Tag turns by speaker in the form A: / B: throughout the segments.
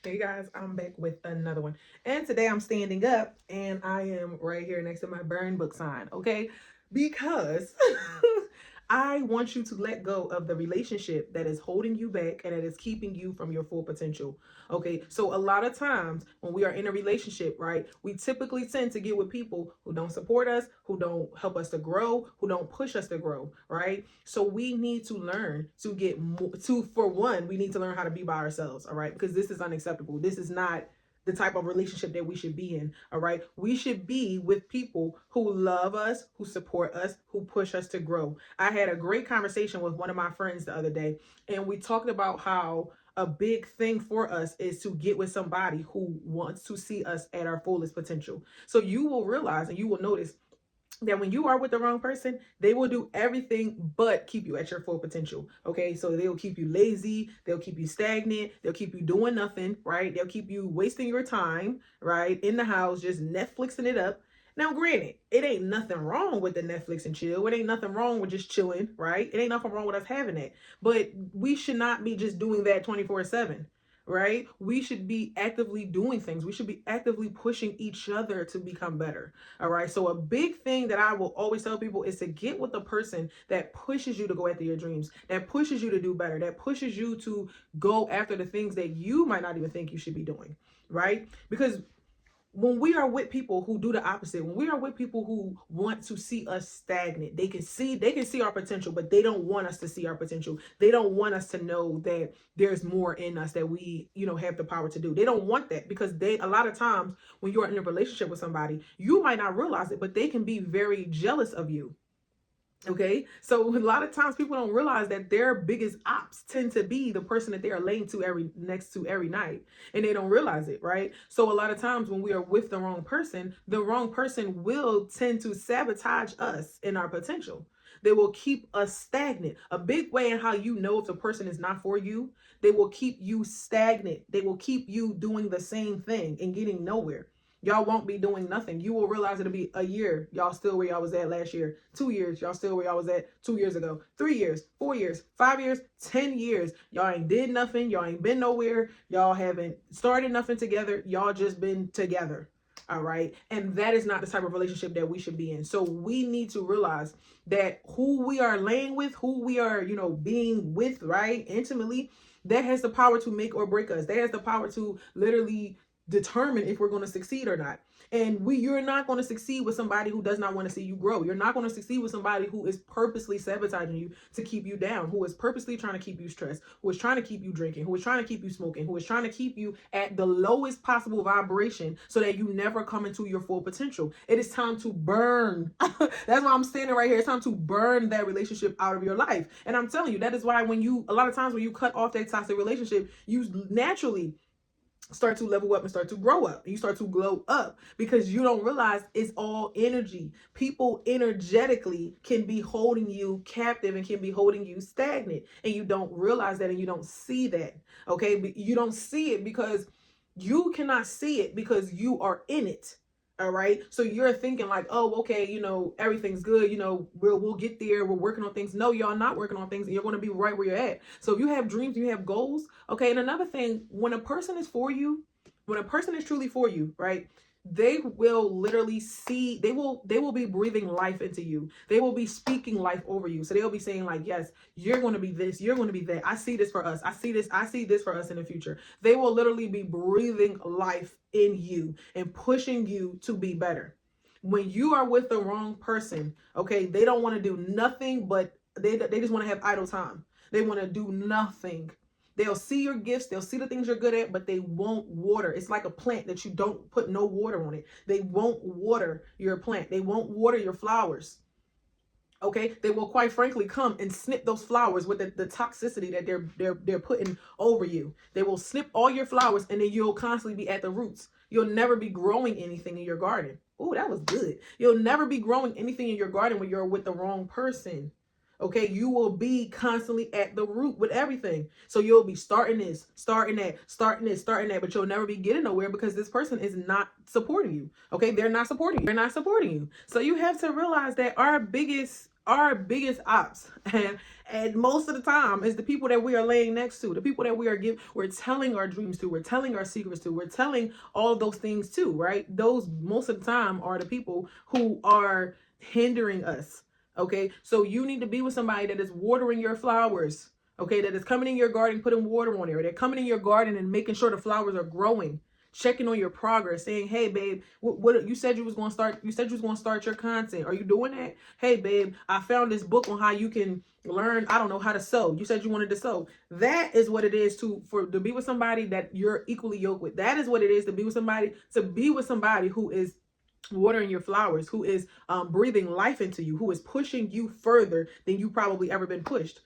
A: Hey guys, I'm back with another one. And today I'm standing up and I am right here next to my burn book sign, okay? Because I want you to let go of the relationship that is holding you back and that is keeping you from your full potential. Okay, so a lot of times when we are in a relationship, right, we typically tend to get with people who don't support us, who don't help us to grow, who don't push us to grow, right? So we need to learn to get more, for one, we need to learn how to be by ourselves, all right, because this is unacceptable. This is not the type of relationship that we should be in. All right. We should be with people who love us, who support us, who push us to grow. I had a great conversation with one of my friends the other day, and we talked about how a big thing for us is to get with somebody who wants to see us at our fullest potential. So you will realize and you will notice that when you are with the wrong person, they will do everything but keep you at your full potential. Okay, so they'll keep you lazy, they'll keep you stagnant, they'll keep you doing nothing, right? They'll keep you wasting your time, right? In the house, just Netflixing it up. Now, granted, it ain't nothing wrong with the Netflix and chill. It ain't nothing wrong with just chilling, right? It ain't nothing wrong with us having that. But we should not be just doing that 24/7, right? We should be actively doing things. We should be actively pushing each other to become better. All right. So a big thing that I will always tell people is to get with the person that pushes you to go after your dreams, that pushes you to do better, that pushes you to go after the things that you might not even think you should be doing. Right. Because when we are with people who do the opposite, when we are with people who want to see us stagnant, they can see our potential, but they don't want us to see our potential. They don't want us to know that there's more in us that we, have the power to do. They don't want that because they a lot of times when you're in a relationship with somebody, you might not realize it, but they can be very jealous of you. Okay, so a lot of times people don't realize that their biggest ops tend to be the person that they are laying to every next to every night, and they don't realize it, right? So a lot of times when we are with the wrong person will tend to sabotage us in our potential. They will keep us stagnant. A big way in how you know if the person is not for you, they will keep you stagnant. They will keep you doing the same thing and getting nowhere. Y'all won't be doing nothing. You will realize it'll be a year. Y'all still where y'all was at last year. 2 years. Y'all still where y'all was at 2 years ago. 3 years, 4 years, 5 years, 10 years. Y'all ain't did nothing. Y'all ain't been nowhere. Y'all haven't started nothing together. Y'all just been together. All right. And that is not the type of relationship that we should be in. So we need to realize that who we are laying with, who we are, being with, right? Intimately, that has the power to make or break us. That has the power to literally determine if we're going to succeed or not. And you're not going to succeed with somebody who does not want to see you grow. You're not going to succeed with somebody who is purposely sabotaging you to keep you down, who is purposely trying to keep you stressed, who is trying to keep you drinking, who is trying to keep you smoking, who is trying to keep you at the lowest possible vibration so that you never come into your full potential. It is time to burn. That's why I'm standing right here. It's time to burn that relationship out of your life. And I'm telling you, that is why a lot of times when you cut off that toxic relationship, you naturally start to level up and start to grow up. You start to glow up because you don't realize it's all energy. People energetically can be holding you captive and can be holding you stagnant, and you don't realize that and you don't see that. Okay, but you don't see it because you cannot see it because you are in it. All right. So you're thinking like, oh, okay, everything's good. We'll get there. We're working on things. No, y'all not working on things. And you're going to be right where you're at. So if you have dreams, you have goals. Okay. And another thing, when a person is for you, when a person is truly for you, right? They will literally they will be breathing life into you. They will be speaking life over you. So they'll be saying like, yes, you're going to be this, you're going to be that. I see this for us. I see this for us in the future. They will literally be breathing life in you and pushing you to be better. When you are with the wrong person, okay, they don't want to do nothing but they just want to have idle time. They want to do nothing. They'll see your gifts, they'll see the things you're good at, but they won't water. It's like a plant that you don't put no water on it. They won't water your plant. They won't water your flowers. Okay, they will quite frankly come and snip those flowers with the toxicity that they're putting over you. They will snip all your flowers and then you'll constantly be at the roots. You'll never be growing anything in your garden. Oh, that was good. You'll never be growing anything in your garden when you're with the wrong person. Okay, you will be constantly at the root with everything. So you'll be starting this, starting that, starting this, starting that, but you'll never be getting nowhere because this person is not supporting you. Okay, they're not supporting you. They're not supporting you. So you have to realize that our biggest our biggest ops, and most of the time is the people that we are laying next to, the people that we're telling our dreams to, we're telling our secrets to, we're telling all of those things to, right? Those most of the time are the people who are hindering us. Okay, so you need to be with somebody that is watering your flowers. Okay, that is coming in your garden, putting water on it, or they're coming in your garden and making sure the flowers are growing, checking on your progress, saying, "Hey, babe, what you said you was going to start? You said you was going to start your content. Are you doing that? Hey, babe, I found this book on how you can learn. I don't know how to sew. You said you wanted to sew. That is what it is to be with somebody that you're equally yoked with. That is what it is to be with somebody who is watering your flowers, who is breathing life into you, who is pushing you further than you probably ever been pushed.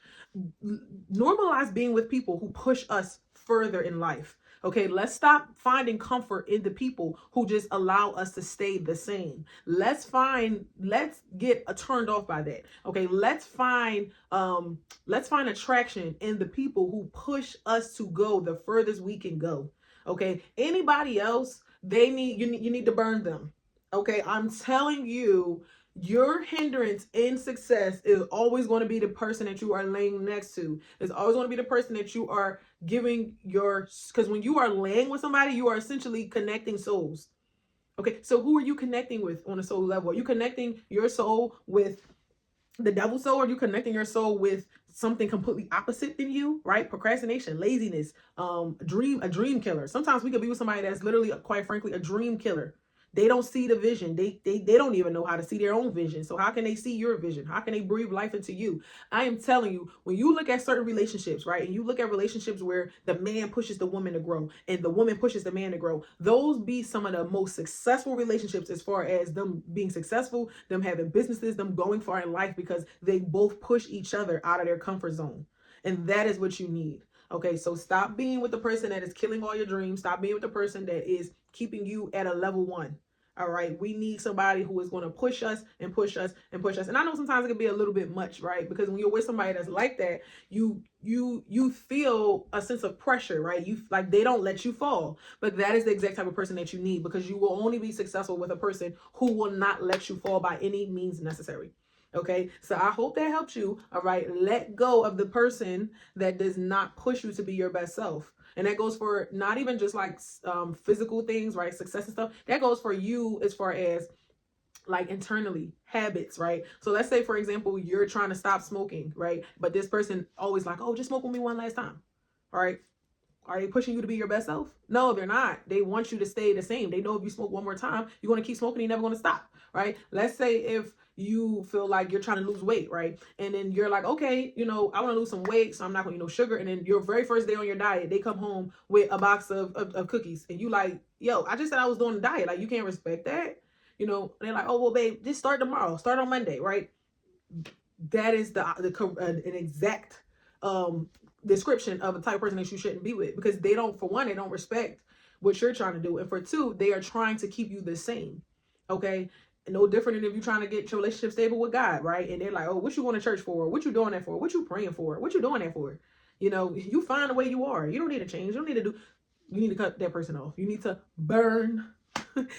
A: Normalize being with people who push us further in life. Okay, let's stop finding comfort in the people who just allow us to stay the same. Let's get turned off by that. Okay, let's find attraction in the people who push us to go the furthest we can go. Okay, anybody else, you need to burn them. Okay, I'm telling you, your hindrance in success is always going to be the person that you are laying next to. It's always going to be the person that you are giving because when you are laying with somebody, you are essentially connecting souls. Okay, so who are you connecting with on a soul level? Are you connecting your soul with the devil's soul? Or are you connecting your soul with something completely opposite than you, right? Procrastination, laziness, a dream killer. Sometimes we could be with somebody that's literally, quite frankly, a dream killer. They don't see the vision. They don't even know how to see their own vision. So how can they see your vision? How can they breathe life into you? I am telling you, when you look at certain relationships, right, and you look at relationships where the man pushes the woman to grow and the woman pushes the man to grow, those be some of the most successful relationships as far as them being successful, them having businesses, them going far in life, because they both push each other out of their comfort zone. And that is what you need. Okay, so stop being with the person that is killing all your dreams. Stop being with the person that is keeping you at a level 1. All right, we need somebody who is going to push us and push us and push us. And I know sometimes it can be a little bit much, right? Because when you're with somebody that's like that, you feel a sense of pressure, right? You like they don't let you fall. But that is the exact type of person that you need, because you will only be successful with a person who will not let you fall by any means necessary. Okay, so I hope that helps you. All right, let go of the person that does not push you to be your best self. And that goes for not even just like physical things, right? Success and stuff. That goes for you as far as like internally, habits, right? So let's say, for example, you're trying to stop smoking, right? But this person always like, oh, just smoke with me one last time. All right. Are they pushing you to be your best self? No, they're not. They want you to stay the same. They know if you smoke one more time, you're going to keep smoking. You're never going to stop, right? Let's say if you feel like you're trying to lose weight, right? And then you're like, okay, I want to lose some weight, so I'm not going to eat no sugar. And then your very first day on your diet, they come home with a box of cookies. And you like, yo, I just said I was doing a diet. Like, you can't respect that. They're like, oh, well, babe, just start tomorrow. Start on Monday, right? That is an exact description of a type of person that you shouldn't be with, because they don't, for one, they don't respect what you're trying to do, and for two, they are trying to keep you the same. Okay, no different than if you're trying to get your relationship stable with God, right? And they're like, oh, what you going to church for? What you doing that for? What you praying for? What you doing that for? You find the way you are. You don't need to change. You don't need to you need to cut that person off. You need to burn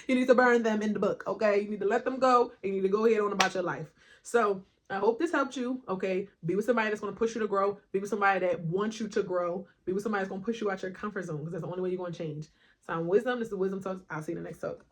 A: you need to burn them in the book. Okay, you need to let them go, and you need to go ahead on about your life. So I hope this helped you. Okay, be with somebody that's going to push you to grow. Be with somebody that wants you to grow. Be with somebody that's going to push you out your comfort zone, because that's the only way you're going to change. So I'm Wisdom. This is Wisdom Talks. I'll see you in the next talk.